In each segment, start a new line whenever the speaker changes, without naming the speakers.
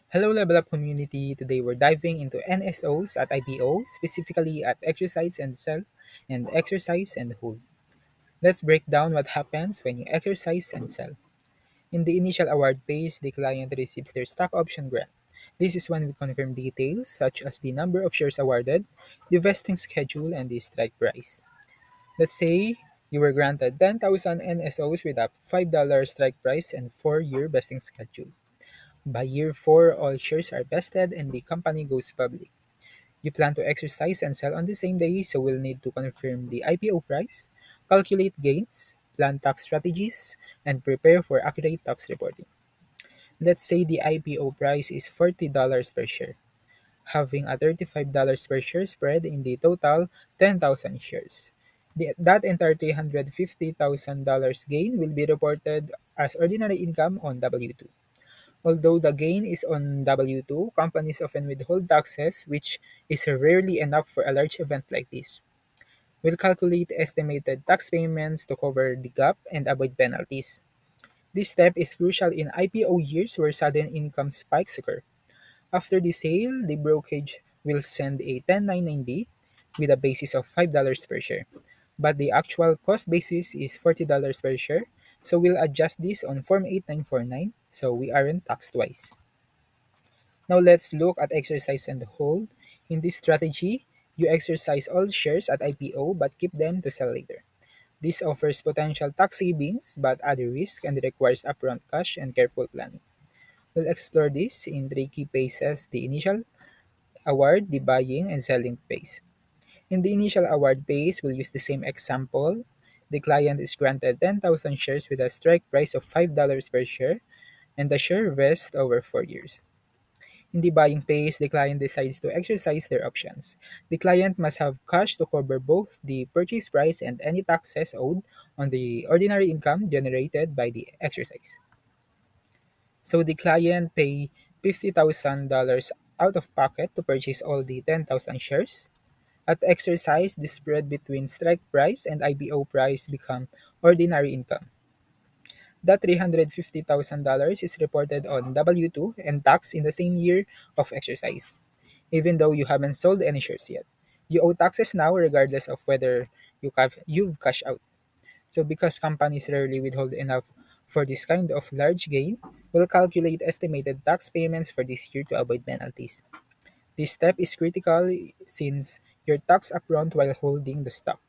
Hello, Level Up community. Today we're diving into NSOs at IPO, specifically at exercise and sell and exercise and hold. Let's break down what happens when you exercise and sell. In the initial award phase, the client receives their stock option grant. This is when we confirm details such as the number of shares awarded, the vesting schedule, and the strike price. Let's say you were granted 10,000 NSOs with a $5 strike price and 4-year vesting schedule. By year 4, all shares are vested and the company goes public. You plan to exercise and sell on the same day, so we'll need to confirm the IPO price, calculate gains, plan tax strategies, and prepare for accurate tax reporting. Let's say the IPO price is $40 per share, having a $35 per share spread in the total 10,000 shares. That entire $350,000 gain will be reported as ordinary income on W2. Although the gain is on W2, companies often withhold taxes, which is rarely enough for a large event like this. We'll calculate estimated tax payments to cover the gap and avoid penalties. This step is crucial in IPO years where sudden income spikes occur. After the sale, the brokerage will send a 1099-B with a basis of $5 per share. But the actual cost basis is $40 per share, so we'll adjust this on Form 8949 so we aren't taxed twice. Now let's look at exercise and hold. In this strategy, you exercise all shares at IPO but keep them to sell later. This offers potential tax savings but other risk and requires upfront cash and careful planning. We'll explore this in three key phases: the initial award, the buying, and selling phase. In the initial award phase, we'll use the same example. The client is granted 10,000 shares with a strike price of $5 per share, and the share vests over 4 years. In the buying phase, the client decides to exercise their options. The client must have cash to cover both the purchase price and any taxes owed on the ordinary income generated by the exercise. So the client pay $50,000 out of pocket to purchase all the 10,000 shares. At exercise, the spread between strike price and IPO price become ordinary income. That $350,000 is reported on W2 and taxed in the same year of exercise, even though you haven't sold any shares yet. You owe taxes now regardless of whether you've cashed out. So because companies rarely withhold enough for this kind of large gain, we'll calculate estimated tax payments for this year to avoid penalties. This step is critical since you're taxed upfront while holding the stock.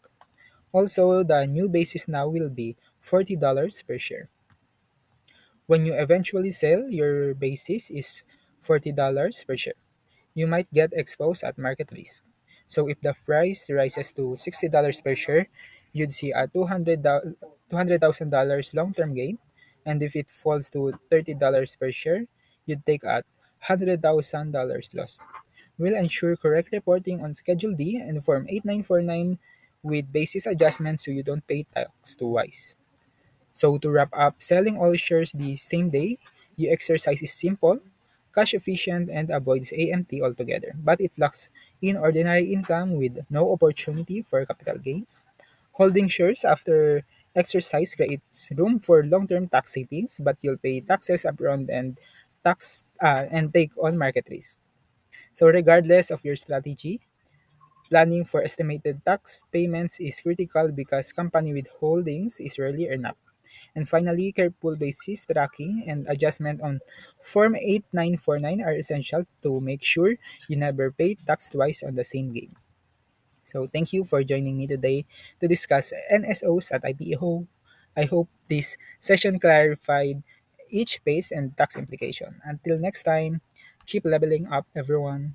Also, the new basis now will be $40 per share. When you eventually sell, your basis is $40 per share. You might get exposed at market risk. So if the price rises to $60 per share, you'd see a $200,000 long-term gain. And if it falls to $30 per share, you'd take a $100,000 loss. We'll ensure correct reporting on Schedule D and Form 8949 with basis adjustments so you don't pay tax twice. So to wrap up, selling all shares the same day, you exercise is simple, cash efficient, and avoids AMT altogether. But it locks in ordinary income with no opportunity for capital gains. Holding shares after exercise creates room for long-term tax savings, but you'll pay taxes upfront and take on market risk. So regardless of your strategy, planning for estimated tax payments is critical because company withholdings is rarely enough. And finally, careful basis tracking and adjustment on Form 8949 are essential to make sure you never pay tax twice on the same gain. So thank you for joining me today to discuss NSOs at IPO. I hope this session clarified each phase and tax implication. Until next time, keep leveling up everyone.